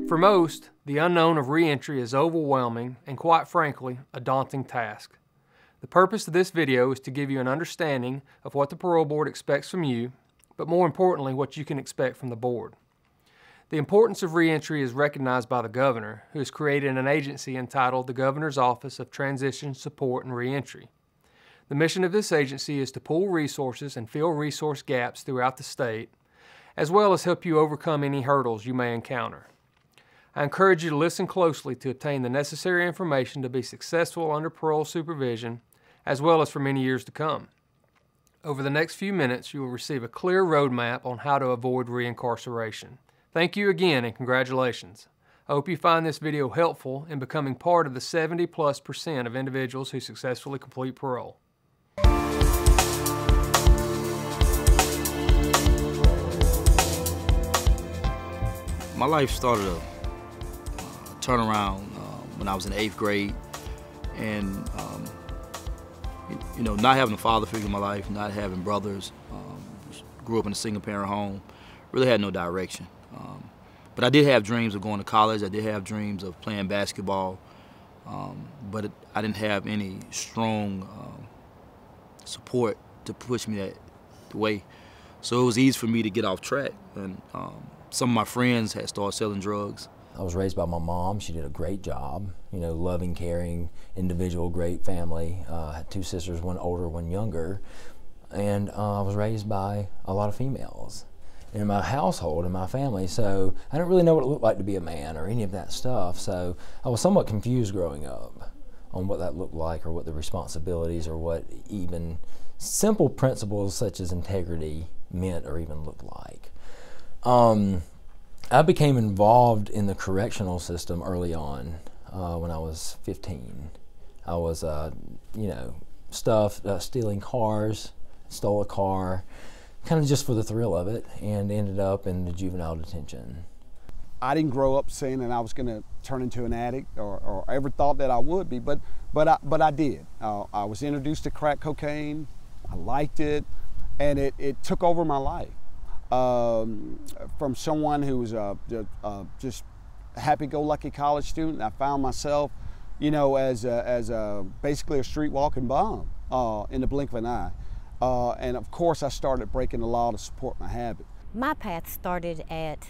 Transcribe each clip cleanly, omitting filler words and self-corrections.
For most, the unknown of reentry is overwhelming and, quite frankly, a daunting task. The purpose of this video is to give you an understanding of what the parole board expects from you, but more importantly, what you can expect from the board. The importance of reentry is recognized by the governor, who has created an agency entitled the Governor's Office of Transition Support and Reentry. The mission of this agency is to pool resources and fill resource gaps throughout the state, as well as help you overcome any hurdles you may encounter. I encourage you to listen closely to obtain the necessary information to be successful under parole supervision, as well as for many years to come. Over the next few minutes, you will receive a clear roadmap on how to avoid reincarceration. Thank you again and congratulations. I hope you find this video helpful in becoming part of the 70+% of individuals who successfully complete parole. My life started a turnaround when I was in 8th grade, and not having a father figure in my life, not having brothers, grew up in a single-parent home, really had no direction. But I did have dreams of going to college. I did have dreams of playing basketball, but I didn't have any strong support to push me that way. So it was easy for me to get off track, and some of my friends had started selling drugs. I was raised by my mom. She did a great job, loving, caring individual, great family. I had 2 sisters, one older, one younger. And I was raised by a lot of females in my household, in my family. So I didn't really know what it looked like to be a man or any of that stuff. So I was somewhat confused growing up on what that looked like, or what the responsibilities, or what even simple principles such as integrity meant or even looked like. I became involved in the correctional system early on when I was 15. I was, stealing cars, stole a car, kind of just for the thrill of it, and ended up in the juvenile detention. I didn't grow up saying that I was going to turn into an addict, or ever thought that I would be, but I did. I was introduced to crack cocaine. I liked it, and it took over my life. From someone who was just a happy-go-lucky college student, I found myself, as basically a street walking bomb in the blink of an eye. And of course, I started breaking the law to support my habit. My path started at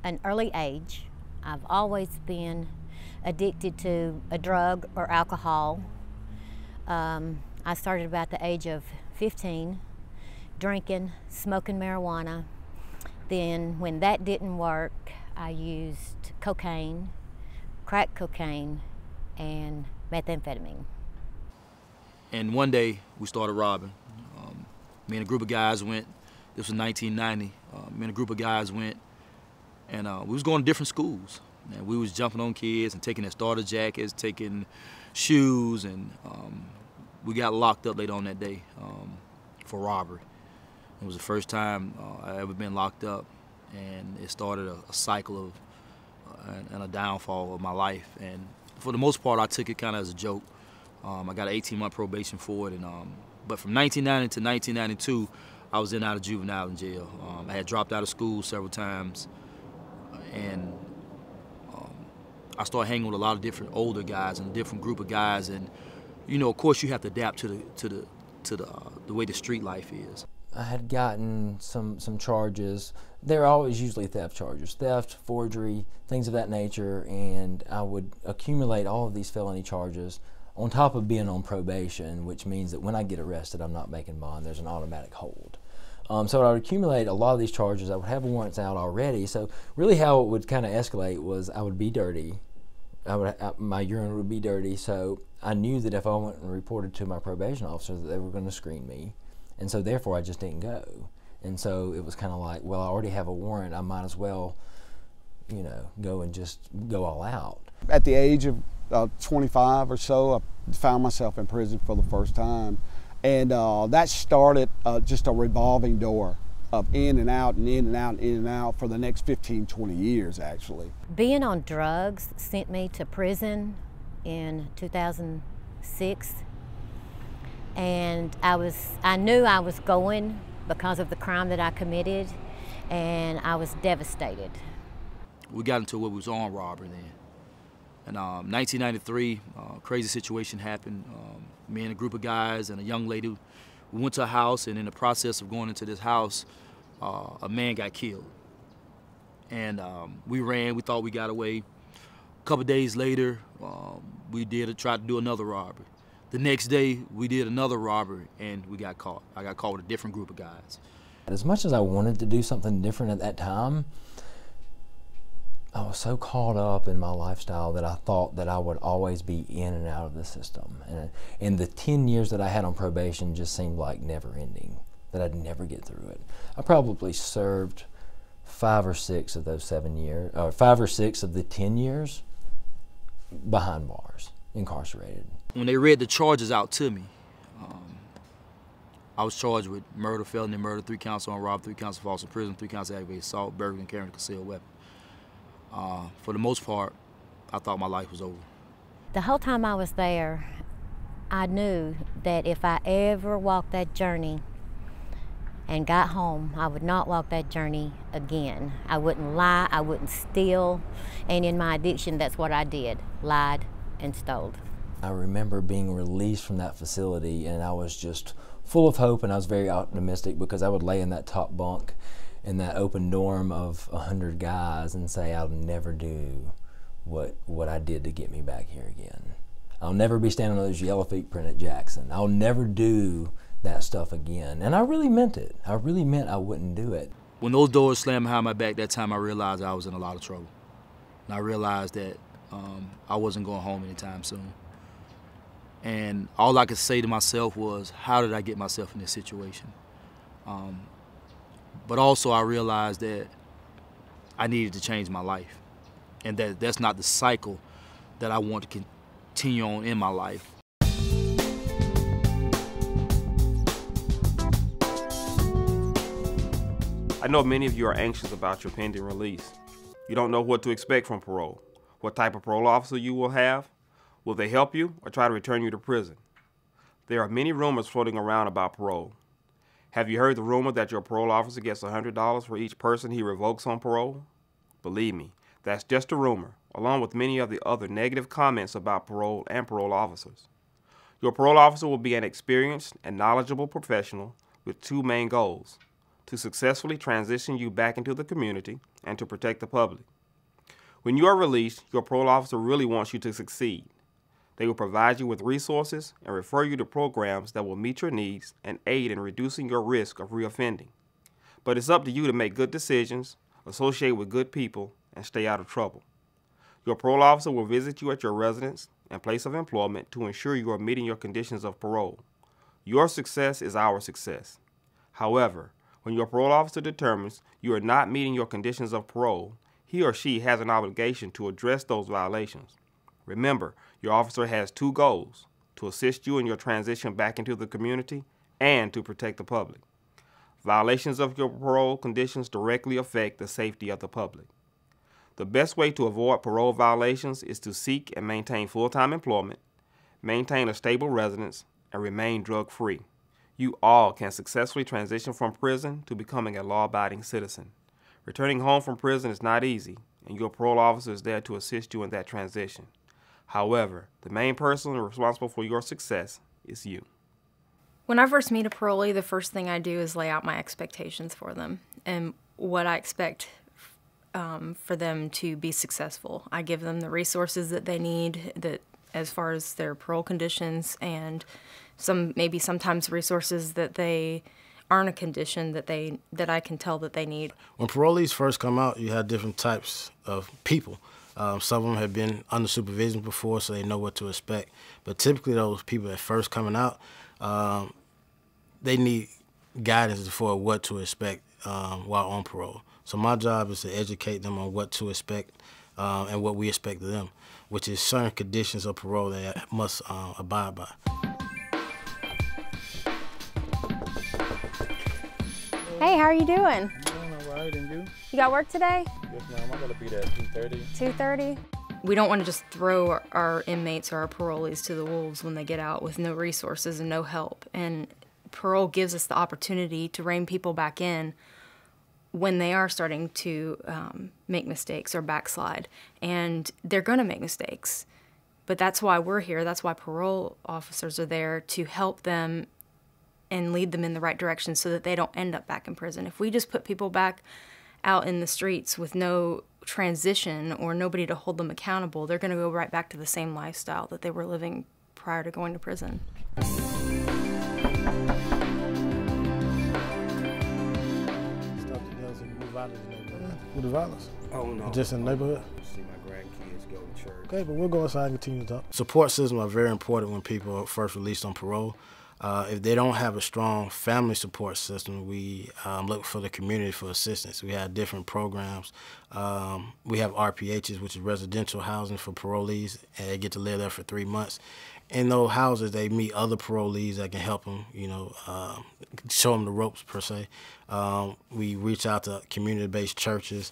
an early age. I've always been addicted to a drug or alcohol. I started about the age of 15, drinking, smoking marijuana. Then when that didn't work, I used cocaine, crack cocaine, and methamphetamine. And one day we started robbing. Me and a group of guys went, this was 1990, me and a group of guys went, and we was going to different schools. And we was jumping on kids and taking their starter jackets, taking shoes, and we got locked up later on that day for robbery. It was the first time I ever been locked up, and it started a cycle of and a downfall of my life. And for the most part, I took it kind of as a joke. I got an 18-month probation for it, and but from 1990 to 1992, I was in and out of juvenile in jail. I had dropped out of school several times, and I started hanging with a lot of different older guys and a different group of guys. And of course, you have to adapt to the way the street life is. I had gotten some charges. They're always usually theft charges, theft, forgery, things of that nature, and I would accumulate all of these felony charges on top of being on probation, which means that when I get arrested, I'm not making bond. There's an automatic hold. So I would accumulate a lot of these charges. I would have warrants out already. So really how it would kind of escalate was I would be dirty. My urine would be dirty, so I knew that if I went and reported to my probation officer that they were going to screen me. And so therefore I just didn't go. And so it was kind of like, well, I already have a warrant, I might as well, go and just go all out. At the age of 25 or so, I found myself in prison for the first time. And that started just a revolving door of in and out and in and out and in and out for the next 15, 20 years, actually. Being on drugs sent me to prison in 2006. And I knew I was going because of the crime that I committed, and I was devastated. we got into what was armed robbery then. And 1993, crazy situation happened. Me and a group of guys and a young lady, we went to a house, and in the process of going into this house, a man got killed. And we ran, we thought we got away. A couple days later, we tried to do another robbery. The next day, we did another robbery, and we got caught. I got caught with a different group of guys. As much as I wanted to do something different at that time, I was so caught up in my lifestyle that I thought that I would always be in and out of the system. And the 10 years that I had on probation just seemed like never ending, that I'd never get through it. I probably served 5 or 6 of those 7 years, or 5 or 6 of the 10 years behind bars, incarcerated. When they read the charges out to me, I was charged with murder, felony murder, 3 counts on robbery, 3 counts of false imprisonment, 3 counts of aggravated assault, burglary, and carrying a concealed weapon. For the most part, I thought my life was over. The whole time I was there, I knew that if I ever walked that journey and got home, I would not walk that journey again. I wouldn't lie, I wouldn't steal, and in my addiction, that's what I did, lied and stole. I remember being released from that facility, and I was just full of hope, and I was very optimistic because I would lay in that top bunk in that open dorm of 100 guys and say, I'll never do what I did to get me back here again. I'll never be standing on those yellow feet print at Jackson. I'll never do that stuff again. And I really meant it. I really meant I wouldn't do it. When those doors slammed behind my back, that time I realized I was in a lot of trouble. And I realized that I wasn't going home anytime soon. And all I could say to myself was, how did I get myself in this situation? But also I realized that I needed to change my life, and that's not the cycle that I want to continue on in my life. I know many of you are anxious about your pending release. You don't know what to expect from parole, what type of parole officer you will have. Will they help you or try to return you to prison? There are many rumors floating around about parole. Have you heard the rumor that your parole officer gets $100 for each person he revokes on parole? Believe me, that's just a rumor, along with many of the other negative comments about parole and parole officers. Your parole officer will be an experienced and knowledgeable professional with 2 main goals: to successfully transition you back into the community and to protect the public. When you are released, your parole officer really wants you to succeed. They will provide you with resources and refer you to programs that will meet your needs and aid in reducing your risk of reoffending. But it's up to you to make good decisions, associate with good people, and stay out of trouble. Your parole officer will visit you at your residence and place of employment to ensure you are meeting your conditions of parole. Your success is our success. However, when your parole officer determines you are not meeting your conditions of parole, he or she has an obligation to address those violations. Remember, your officer has 2 goals: to assist you in your transition back into the community and to protect the public. Violations of your parole conditions directly affect the safety of the public. The best way to avoid parole violations is to seek and maintain full-time employment, maintain a stable residence, and remain drug-free. You all can successfully transition from prison to becoming a law-abiding citizen. Returning home from prison is not easy, and your parole officer is there to assist you in that transition. However, the main person responsible for your success is you. When I first meet a parolee, the first thing I do is lay out my expectations for them and what I expect for them to be successful. I give them the resources that they need, that as far as their parole conditions, and maybe sometimes resources that they aren't a condition that I can tell that they need. When parolees first come out, you have different types of people. Some of them have been under supervision before, so they know what to expect. But typically those people that first coming out, they need guidance for what to expect while on parole. So my job is to educate them on what to expect and what we expect of them, which is certain conditions of parole they must abide by. Hey, how are you doing? Doing all right, and you? You got work today? Yes, ma'am. I gotta be there at 2:30. 2:30? We don't want to just throw our inmates or our parolees to the wolves when they get out with no resources and no help. And parole gives us the opportunity to rein people back in when they are starting to make mistakes or backslide. And they're going to make mistakes. But that's why we're here. That's why parole officers are there, to help them and lead them in the right direction so that they don't end up back in prison. If we just put people back out in the streets with no transition or nobody to hold them accountable, they're going to go right back to the same lifestyle that they were living prior to going to prison. Stop the girls and move out of the neighborhood. Who the violence? Oh, no. Just in the neighborhood? See my grandkids go to church. Okay, but we'll go inside and continue to talk. Support systems are very important when people are first released on parole. If they don't have a strong family support system, we look for the community for assistance. We have different programs. We have RPHs, which is residential housing for parolees, and they get to live there for 3 months. In those houses, they meet other parolees that can help them, you know, show them the ropes, per se. We reach out to community-based churches,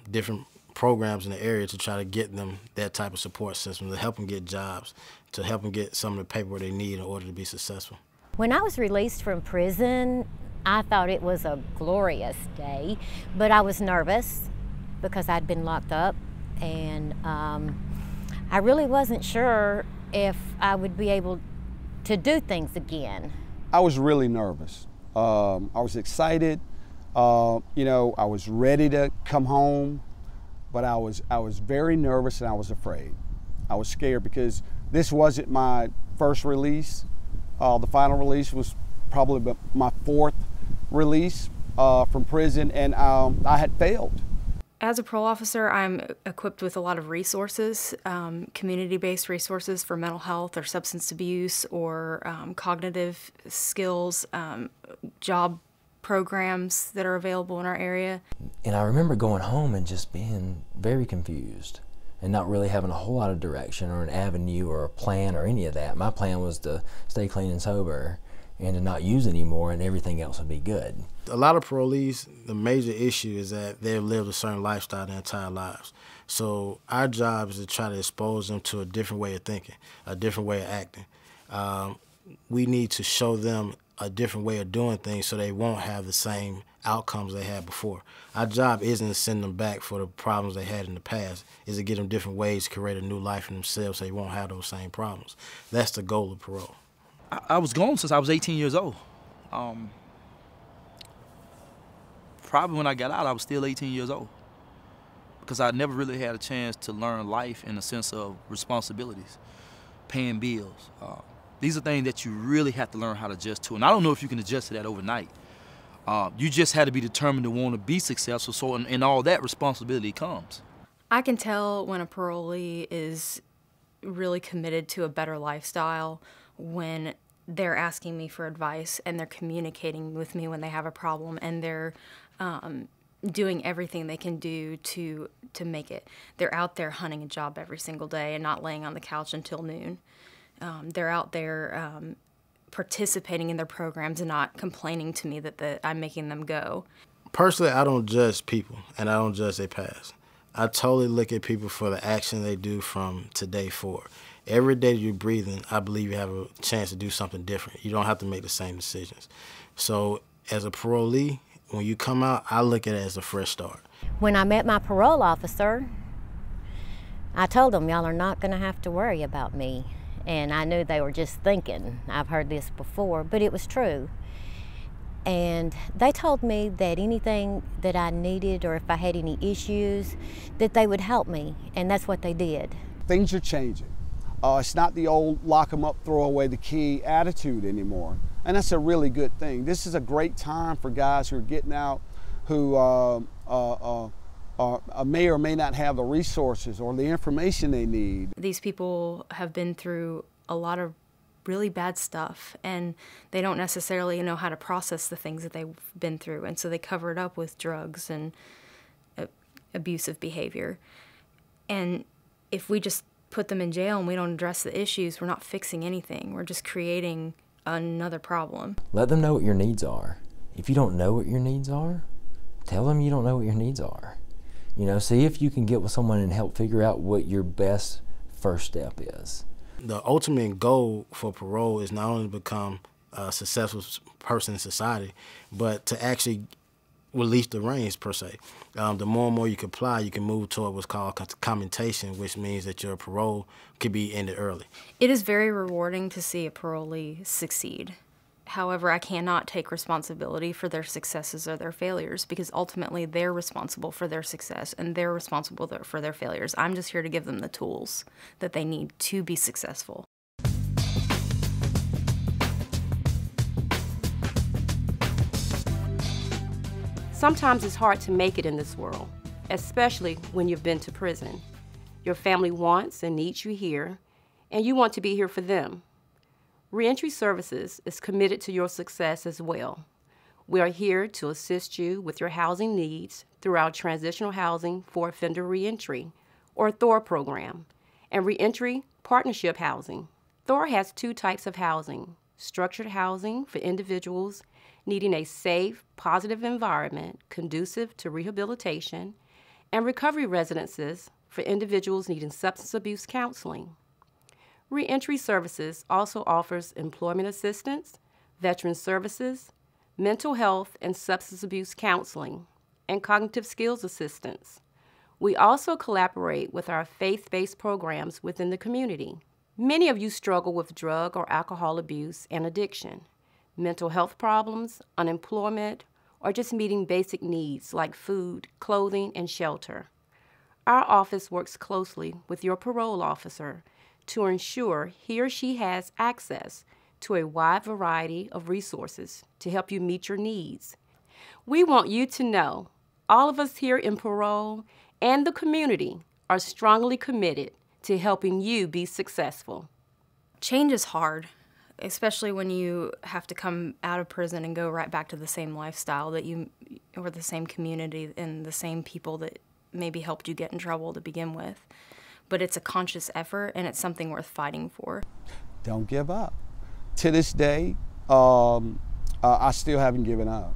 different programs in the area to try to get them that type of support system, to help them get jobs, to help them get some of the paperwork they need in order to be successful. When I was released from prison, I thought it was a glorious day, but I was nervous because I'd been locked up, and I really wasn't sure if I would be able to do things again. I was really nervous. I was excited. You know, I was ready to come home, but I was very nervous and I was afraid. I was scared because this wasn't my first release. The final release was probably my 4th release from prison, and I had failed. As a parole officer, I'm equipped with a lot of resources, community-based resources for mental health or substance abuse or cognitive skills, job programs that are available in our area. And I remember going home and just being very confused and not really having a whole lot of direction or an avenue or a plan or any of that. My plan was to stay clean and sober and to not use anymore, and everything else would be good. A lot of parolees, the major issue is that they've lived a certain lifestyle their entire lives. So our job is to try to expose them to a different way of thinking, a different way of acting. We need to show them a different way of doing things so they won't have the same outcomes they had before. Our job isn't to send them back for the problems they had in the past, is to get them different ways to create a new life for themselves so they won't have those same problems. That's the goal of parole. I was gone since I was 18 years old. Probably when I got out, I was still 18 years old, because I never really had a chance to learn life in the sense of responsibilities, paying bills. These are things that you really have to learn how to adjust to, and I don't know if you can adjust to that overnight. You just had to be determined to want to be successful, so in all that responsibility comes. I can tell when a parolee is really committed to a better lifestyle when they're asking me for advice and they're communicating with me when they have a problem, and they're doing everything they can do to make it. They're out there hunting a job every single day and not laying on the couch until noon. They're out there participating in their programs and not complaining to me that I'm making them go. Personally, I don't judge people, and I don't judge their past. I totally look at people for the action they do from today forward. Every day you're breathing, I believe you have a chance to do something different. You don't have to make the same decisions. So as a parolee, when you come out, I look at it as a fresh start. When I met my parole officer, I told them, y'all are not going to have to worry about me. And I knew they were just thinking. I've heard this before, but it was true. And they told me that anything that I needed, or if I had any issues, that they would help me, and that's what they did. Things are changing. It's not the old lock them up, throw away the key attitude anymore. And that's a really good thing. This is a great time for guys who are getting out, who may or may not have the resources or the information they need. These people have been through a lot of really bad stuff, and they don't necessarily know how to process the things that they've been through, and so they cover it up with drugs and abusive behavior. And if we just put them in jail and we don't address the issues, we're not fixing anything. We're just creating another problem. Let them know what your needs are. If you don't know what your needs are, tell them you don't know what your needs are. You know, see if you can get with someone and help figure out what your best first step is. The ultimate goal for parole is not only to become a successful person in society, but to actually release the reins, per se. The more and more you comply, you can move toward what's called commutation, which means that your parole could be ended early. It is very rewarding to see a parolee succeed. However, I cannot take responsibility for their successes or their failures, because ultimately they're responsible for their success and they're responsible for their failures. I'm just here to give them the tools that they need to be successful. Sometimes it's hard to make it in this world, especially when you've been to prison. Your family wants and needs you here, and you want to be here for them. Reentry Services is committed to your success as well. We are here to assist you with your housing needs through our Transitional Housing for Offender Reentry, or THOR program, and Reentry Partnership Housing. THOR has two types of housing: structured housing for individuals needing a safe, positive environment conducive to rehabilitation, and recovery residences for individuals needing substance abuse counseling. Reentry Services also offers employment assistance, veteran services, mental health and substance abuse counseling, and cognitive skills assistance. We also collaborate with our faith-based programs within the community. Many of you struggle with drug or alcohol abuse and addiction, mental health problems, unemployment, or just meeting basic needs like food, clothing, and shelter. Our office works closely with your parole officer to ensure he or she has access to a wide variety of resources to help you meet your needs. We want you to know all of us here in parole and the community are strongly committed to helping you be successful. Change is hard, especially when you have to come out of prison and go right back to the same lifestyle that you, or the same community and the same people that maybe helped you get in trouble to begin with. But it's a conscious effort, and it's something worth fighting for. Don't give up. To this day, I still haven't given up.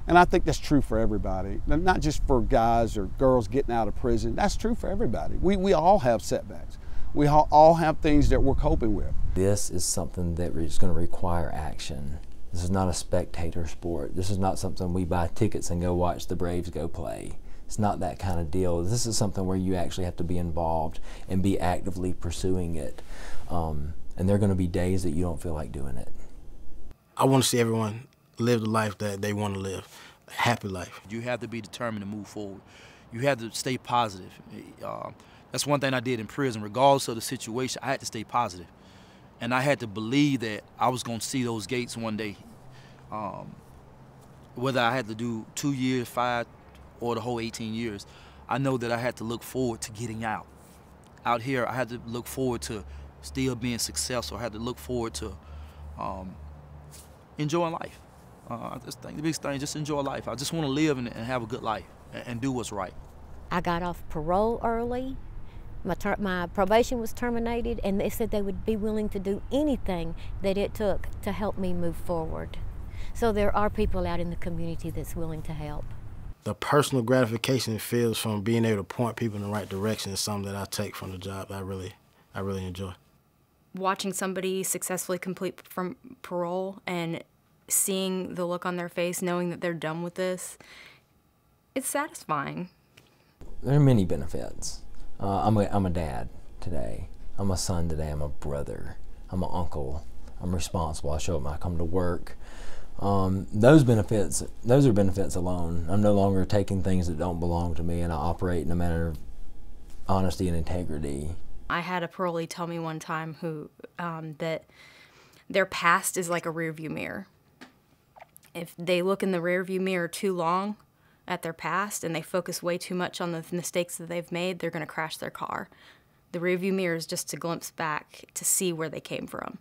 And I think that's true for everybody, not just for guys or girls getting out of prison. That's true for everybody. We all have setbacks. We all have things that we're coping with. This is something that is going to require action. This is not a spectator sport. This is not something we buy tickets and go watch the Braves go play. It's not that kind of deal. This is something where you actually have to be involved and be actively pursuing it. And there are going to be days that you don't feel like doing it. I want to see everyone live the life that they want to live, a happy life. You have to be determined to move forward. You have to stay positive. That's one thing I did in prison. Regardless of the situation, I had to stay positive. And I had to believe that I was going to see those gates one day. Whether I had to do 2 years, 5, or the whole 18 years, I know that I had to look forward to getting out. Out here, I had to look forward to still being successful. I had to look forward to enjoying life. I just think the biggest thing, just enjoy life. I just want to live and have a good life and do what's right. I got off parole early. My probation was terminated, and they said they would be willing to do anything that it took to help me move forward. So there are people out in the community that's willing to help. The personal gratification it feels from being able to point people in the right direction is something that I take from the job. I really enjoy. Watching somebody successfully complete from parole and seeing the look on their face, knowing that they're done with this, it's satisfying. There are many benefits. I'm a dad today. I'm a son today. I'm a brother. I'm an uncle. I'm responsible. I show up. I come to work. Those are benefits alone. I'm no longer taking things that don't belong to me, and I operate in a manner of honesty and integrity. I had a parolee tell me one time that their past is like a rearview mirror. If they look in the rearview mirror too long at their past and they focus way too much on the mistakes that they've made, they're going to crash their car. The rearview mirror is just a glimpse back to see where they came from.